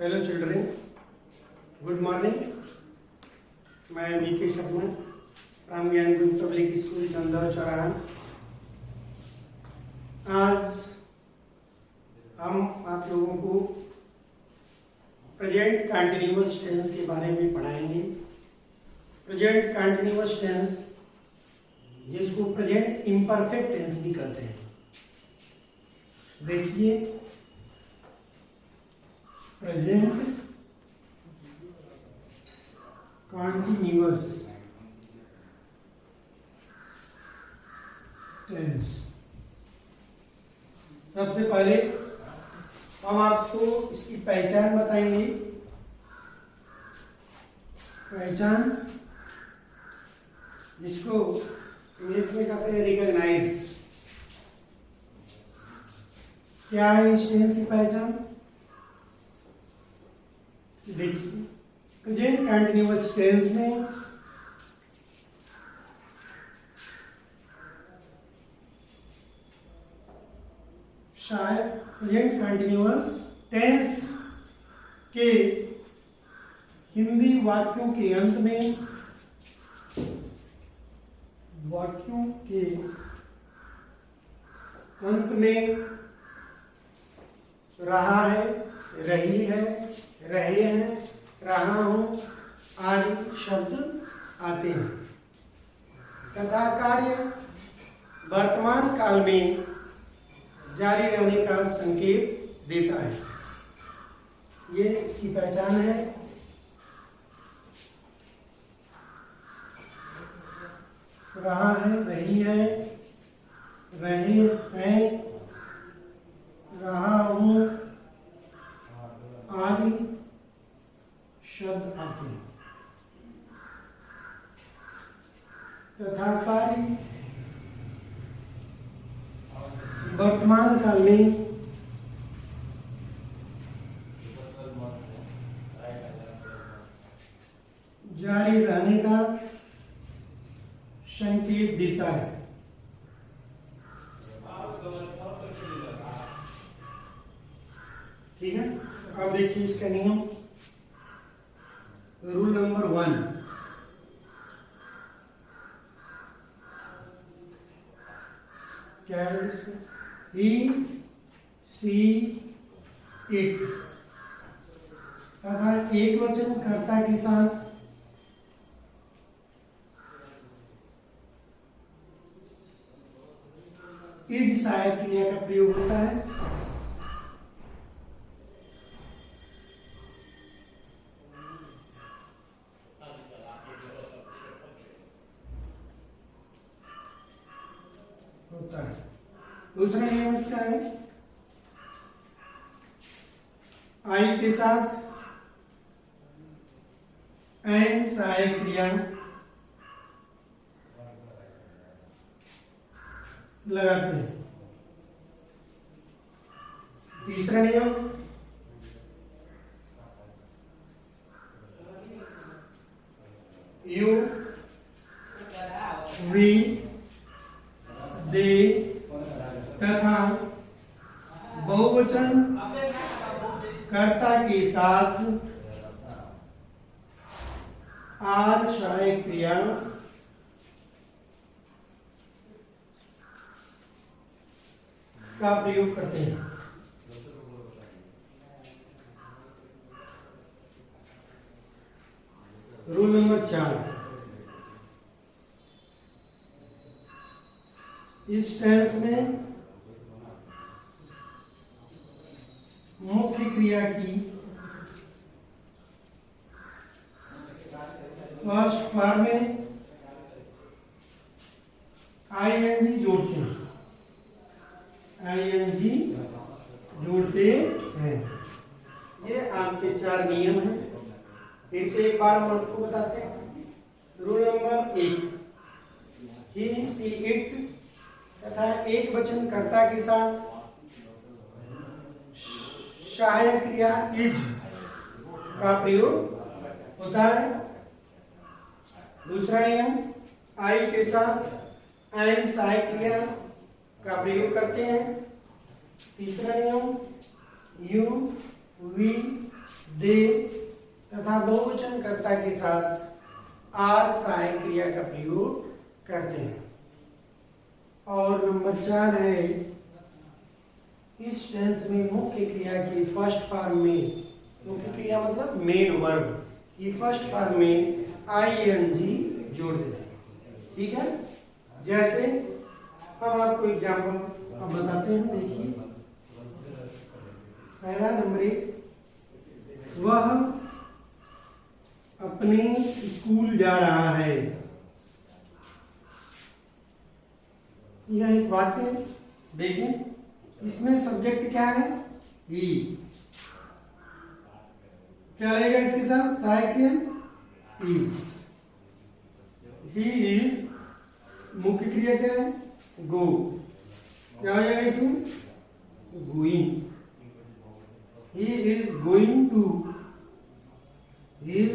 Hello children, good morning. मैं VK Sharma, Ram ज्ञान गुरु public school Chandore चौराहा। आज हम आप लोगों को प्रेजेंट कंटिन्यूअस टेंस के बारे में पढ़ाएंगे। प्रेजेंट कंटिन्यूअस टेंस, जिसको प्रेजेंट इम्परफेक्ट टेंस भी कहते हैं। देखिए, प्रेजेंट कंटिन्यूअस टेंस। सबसे पहले हम आपको इसकी पहचान बताएंगे। पहचान, जिसको इंग्लिश में कहते हैं रिकॉग्नाइज। क्या है इस टेंस की पहचान? देखिए, प्रेजेंट कंटिन्यूअस टेंस में शायद प्रेजेंट कंटिन्यूअस टेंस के हिंदी वाक्यों के अंत में रहा है, रही है, रहे हैं, रहा हूं आदि शब्द आते हैं तथा कार्य वर्तमान काल में जारी रहने का संकेत देता है। ये इसकी पहचान है। रहा है, रही है, रहे हैं, रहा हूं आदि शब्द आते हैं तथा कार्य वर्तमान काल में जारी रहने का संकेत देता है। ठीक है, अब देखिए इसका नियम। रूल नंबर 1, क्या है इसका? ही, सी, इट तथा एक वचन कर्ता के साथ इज सहायक क्रिया का प्रयोग होता है। दूसरा नियम इसका है, आई के साथ एन सहायक क्रिया लगाते हैं। तीसरा नियम, यू, वी, दे तथा बहुवचन कर्ता के साथ आर सहायक क्रिया का प्रयोग करते हैं। रूल नंबर 4, इस टेंस में मुख्य क्रिया की फर्स्ट फॉर्म में आईएनजी जोड़ते हैं। आईएनजी जोड़ते हैं। ये आपके 4 नियम हैं। फिर से एक बार हम आपको बताते हैं। Rule number 1, he, she, it तथा एक वचन कर्ता के साथ सहायक क्रिया इज का प्रयोग होता है। दूसरा नियम, आई के साथ एम सहायक क्रिया का प्रयोग करते हैं। तीसरा नियम, यू, वी, के साथ आर सहायक क्रिया का प्रयोग करते हैं। और नंबर 4 है, इस टेंस में मुख्य क्रिया की फर्स्ट फॉर्म में, मुख्य क्रिया मतलब मेन वर्ब की फर्स्ट फॉर्म में आईएनजी जोड़ देते हैं। ठीक है, जैसे हम आपको एग्जाम्पल अब बताते हैं। देखिए पहला नंबर 1, वह अपने स्कूल जा रहा है। यह एक वाक्य है। देखिए इसमें सब्जेक्ट क्या है, ही। क्या रहेगा इसके साथ सहायक क्रिया इज। ही इज, मुख्य क्रिया क्या है, गो। क्या हो जाएगा इसमें, going. He is going to his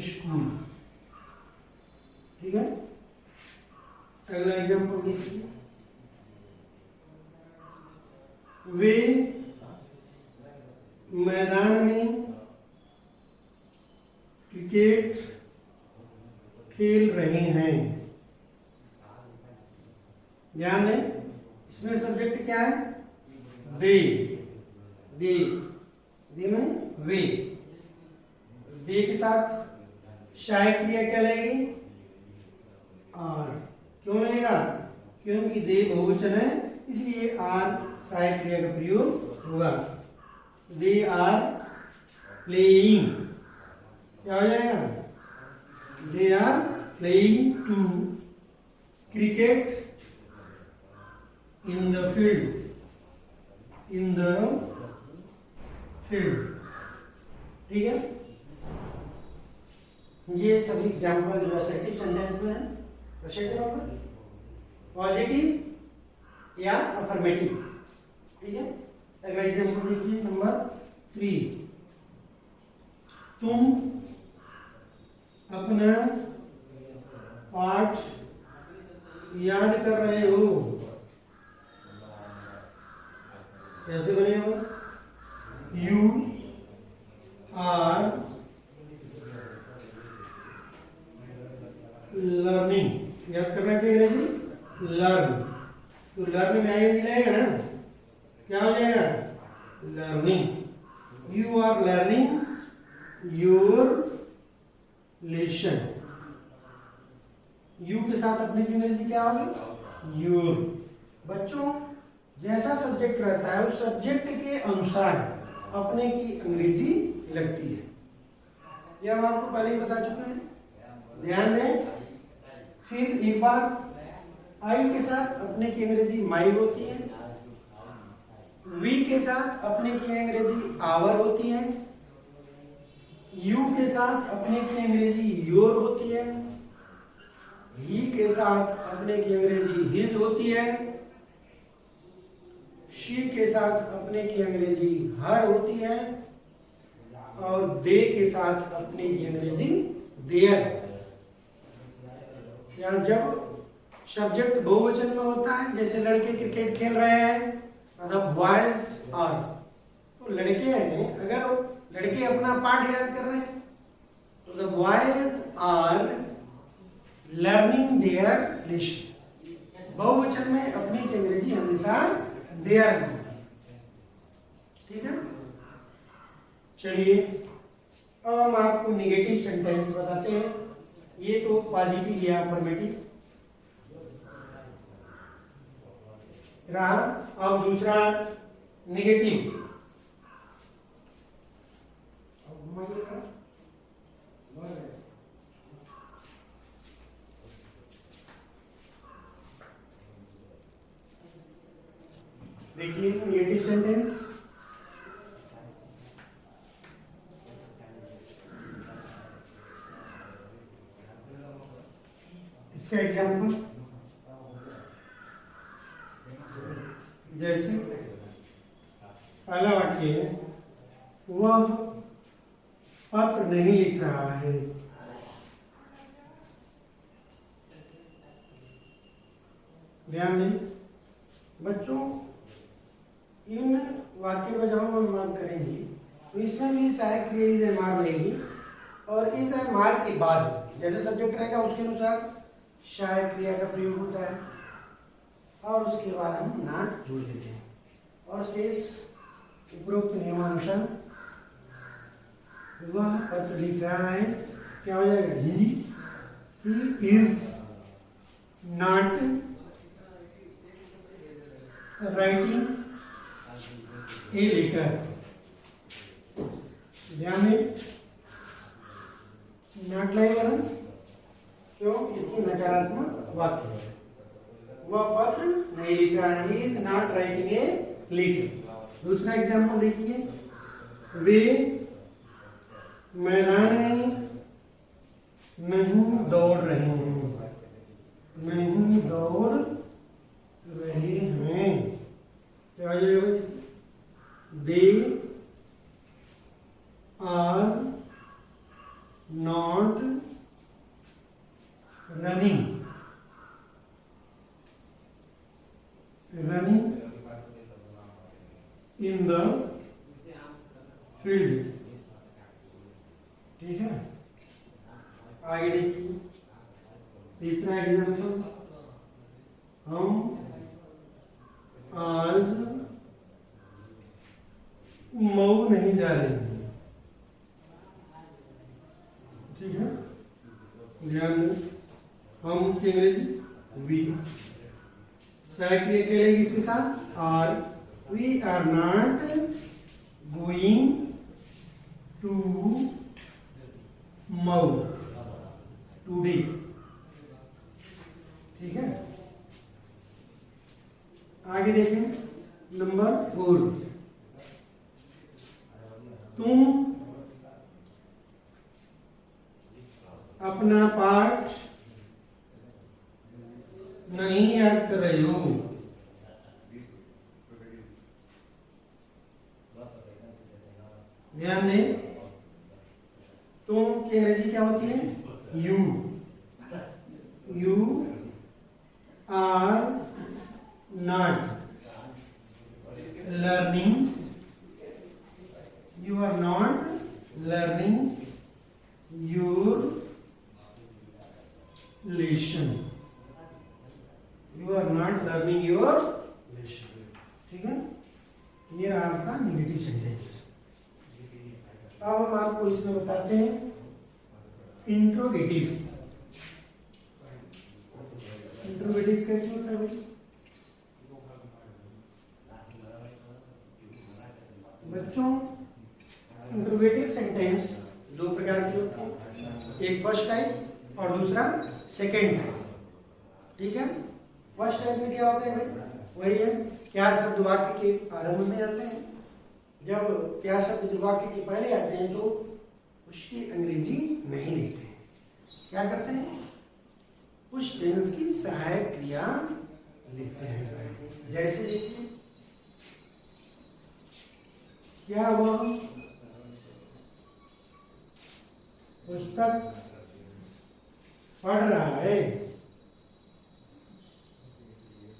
school. ठीक है, अगला एग्जाम्पल देखिए, वे मैदान में क्रिकेट खेल रहे हैं। ध्यान दें, इसमें सब्जेक्ट क्या है, दे। दे में वे, दे के साथ सहायक क्रिया क्या लगेगी, आर। क्यों लगेगा, क्योंकि दे बहुवचन है, इसलिए आर सहायक क्रिया का प्रयोग होगा। दे आर प्लेइंग, क्या हो जाएगा, they are playing to cricket in the field. In the field. ठीक है, ये सभी एग्जाम्पल जो असर्टिव सेंटेंस में है। पॉजिटिव या अफर्मेटिव। ठीक है, अगला एग्जाम्पल देखिए नंबर 3, तुम अपना पाठ याद कर रहे हो। कैसे बनेगा, यू आर लर्निंग। याद करना क्या अंग्रेजी, लर्न। तो लर्न में आएगा रहेगा ना, क्या हो जाएगा, learning. You are learning your lesson. You के साथ अपने की अंग्रेजी क्या होगी, योर। बच्चों जैसा सब्जेक्ट रहता है उस सब्जेक्ट के अनुसार अपने की अंग्रेजी लगती है। यह हम आपको पहले ही बता चुके हैं, ध्यान दें। फिर एक बार आई के साथ अपने की अंग्रेजी माई होती है, वी के साथ अपने की अंग्रेजी आवर होती है, यू के साथ अपने की अंग्रेजी योर होती है, ही के साथ अपने की अंग्रेजी हिज होती है, शी के साथ अपने की अंग्रेजी हर होती है, और दे के साथ अपने की अंग्रेजी देयर। या जब सब्जेक्ट बहुवचन में होता है, जैसे लड़के क्रिकेट खेल रहे हैं, मतलब बॉयज आर, तो लड़के हैं, अगर लड़के अपना पाठ याद कर रहे हैं तो the boys are learning their lesson. बहुवचन में अपनी की अंग्रेजी हमेशा देयर होती है। ठीक है, चलिए अब हम आपको निगेटिव सेंटेंस बताते हैं। ये तो पॉजिटिव या अफर्मेटिव रहा। अब दूसरा निगेटिव। देखिए निगेटिव सेंटेंस, इसका एग्जाम्पल जैसे पहला वाक्य है, वह पत्र नहीं लिख रहा है। ध्यान दें बच्चों, इन वाक्यों का जब हम अनुमान करेंगे तो इसमें भी सहायक क्रिया इज एम आर लेगी और इज एम आर के बाद जैसे सब्जेक्ट रहेगा उसके अनुसार सहायक क्रिया का प्रयोग होता है और उसके बाद हम नॉट जोड़ देते हैं और शेष उपरोक्त नियमानुसार वह पत्र लिख रहा है, क्या हो जाएगा? He is not writing a letter. ध्यान दें, नॉट लगेगा ना, क्यों? क्योंकि नकारात्मक वाक्य है। वह पत्र नहीं लिख रहा है, he is not writing a letter. दूसरा एग्जाम्पल देखिए, वे मैदान में नहीं दौड़ रहे हैं, नहीं दौड़ रहे हैं, क्या हो जाएगा? They are not running in the field. ठीक है, आगे देखिए तीसरा एग्जाम्पल, हम आज मऊ नहीं जा रहे हैं। ठीक है, ध्यान दें, हम की अंग्रेजी वी, सहायक क्रिया के लिए इसके साथ are, we are not going to Mau today. ठीक है, आगे देखें नंबर 4, तुम अपना पाठ नहीं याद कर रहे हो। ध्यान दें, तुम की अंग्रेजी क्या होती है? You. You are not learning, you are not learning your lesson, you are not learning your lesson। ठीक है, ये रहा आपका नेगेटिव सेंटेंस। अब हम आपको इसमें बताते हैं इंट्रोगेटिव। इंट्रोगेटिव कैसे होता है बच्चों? इंट्रोगेटिव सेंटेंस दो प्रकार के होते हैं, एक फर्स्ट टाइप और दूसरा सेकेंड टाइप। ठीक है, फर्स्ट टाइप में क्या होता है भाई? वही है, क्या शब्द वाक्य के आरंभ में आते हैं। जब क्या शब्द जो वाक्य के पहले आते हैं तो उसकी अंग्रेजी नहीं लिखते हैं, क्या करते हैं? उस टेंस की सहायक क्रिया लिखते हैं। जैसे देखिए, क्या वह पुस्तक पढ़ रहा है?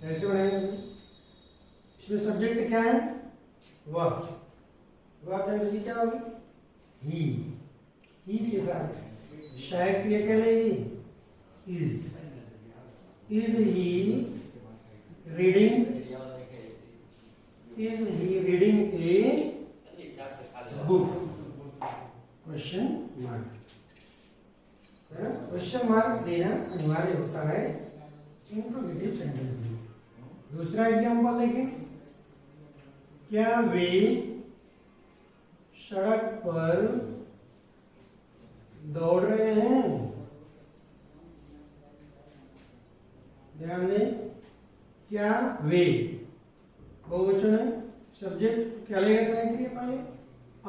कैसे बनाएंगे? इसमें सब्जेक्ट क्या है? वह का अंग्रेजी क्या होगी? ही के साथ सहायक क्रिया क्या लगेगी? Is he reading, is he reading a book? Question mark, question mark देना अनिवार्य होता है इंट्रोगेटिव सेंटेंस में। दूसरा एग्जांपल देखें, क्या वे सड़क पर दौड़ रहे हैं? ध्यान दें, क्या वे बहुवचन है, सब्जेक्ट क्या लेगा सहायक क्रिया पहले?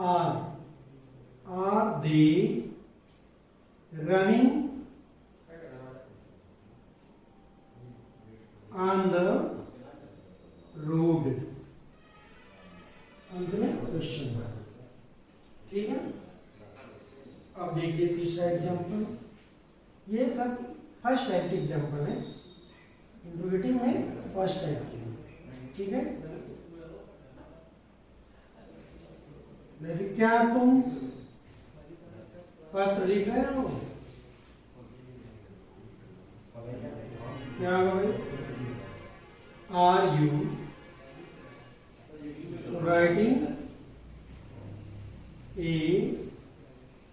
Are they running on the road? अंत में क्वेश्चन मार्क। ठीक है, अब देखिए तीसरा एग्जांपल। ये सब फर्स्ट टाइप के एग्जांपल है, इंट्रोगेटिव में फर्स्ट टाइप के। ठीक है, जैसे क्या तुम पत्र लिख रहे हो, क्या होगा भाई? Are you writing a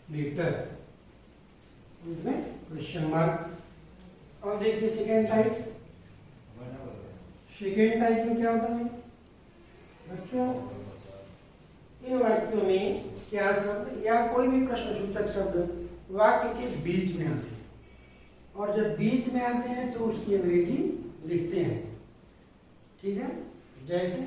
letter, इसमें क्वेश्चन मार्क। और देखिए सेकेंड टाइप, सेकेंड टाइप में क्या होता है बच्चों? इन वाक्यों में क्या शब्द या कोई भी प्रश्नसूचक शब्द वाक्य के बीच में आते हैं, और जब बीच में आते हैं तो उसकी अंग्रेजी लिखते हैं। ठीक है, जैसे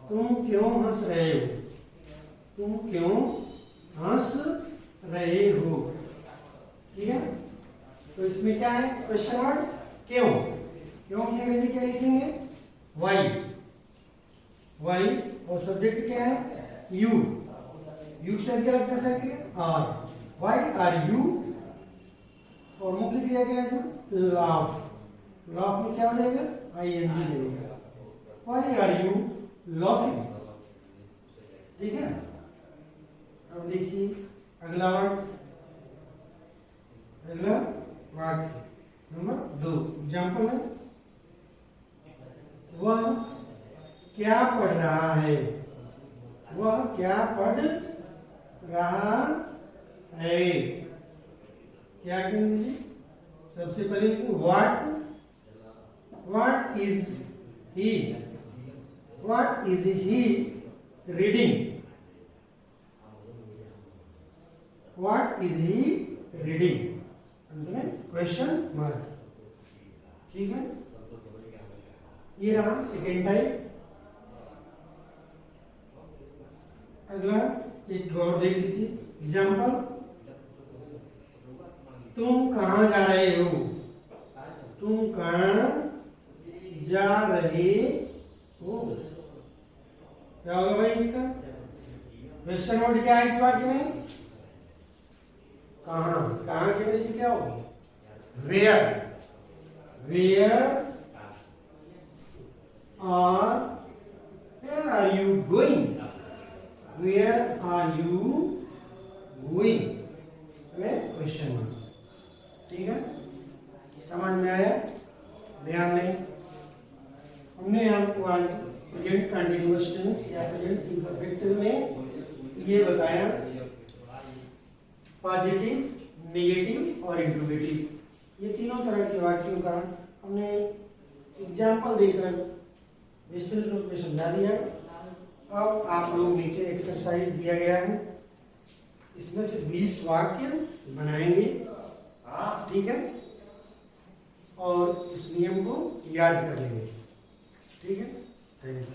तुम क्यों हंस रहे हो, तुम क्यों हंस रहे हो। ठीक है, तो इसमें क्या है? क्वेश्चन वर्ड क्यों। क्यों की अंग्रेजी क्या लिखेंगे? वाई। वाई, और सब्जेक्ट क्या है? यू। यू से क्या लगता है sir? Are. Why are you, और मुख्य क्रिया क्या है सर? लाफ। लाफ में क्या बनेगा? आई एन जी बनेगा। Why are you laughing. ठीक है, अब देखिए अगला वाक्य, अगला वाक्य नंबर 2 एग्जाम्पल है, वह क्या पढ़ रहा है, वह क्या पढ़ रहा है। क्या कहेंगे? सबसे पहले what is he, what is he reading, what is he reading, question mark. ठीक है, ये रहा सेकेंड टाइप। अगला एक और देख लीजिए एग्जाम्पल, तुम कहां जा रहे हो, तुम कहां जा रहे हो। क्या होगा भाई इसका? क्वेश्चन वर्ड क्या है इस वाक्य में? कहां। कहां की अंग्रेजी क्या होगी? Where. Where are you going, where are you going, question mark. ठीक है, समझ में आया? ध्यान दें, हमने आपको आज प्रेजेंट कंटिन्यूअस टेंस या प्रेजेंट इम्परफेक्ट में ये बताया, पॉजिटिव, नेगेटिव और इंट्रोगेटिव, ये तीनों तरह के वाक्यों का हमने एग्जाम्पल देकर विस्तृत रूप में समझा दिया। अब आप लोग नीचे एक्सरसाइज दिया गया है, इसमें से 20 वाक्य बनाएंगे। ठीक है, और इस नियम को याद कर लेंगे। ठीक है, थैंक यू।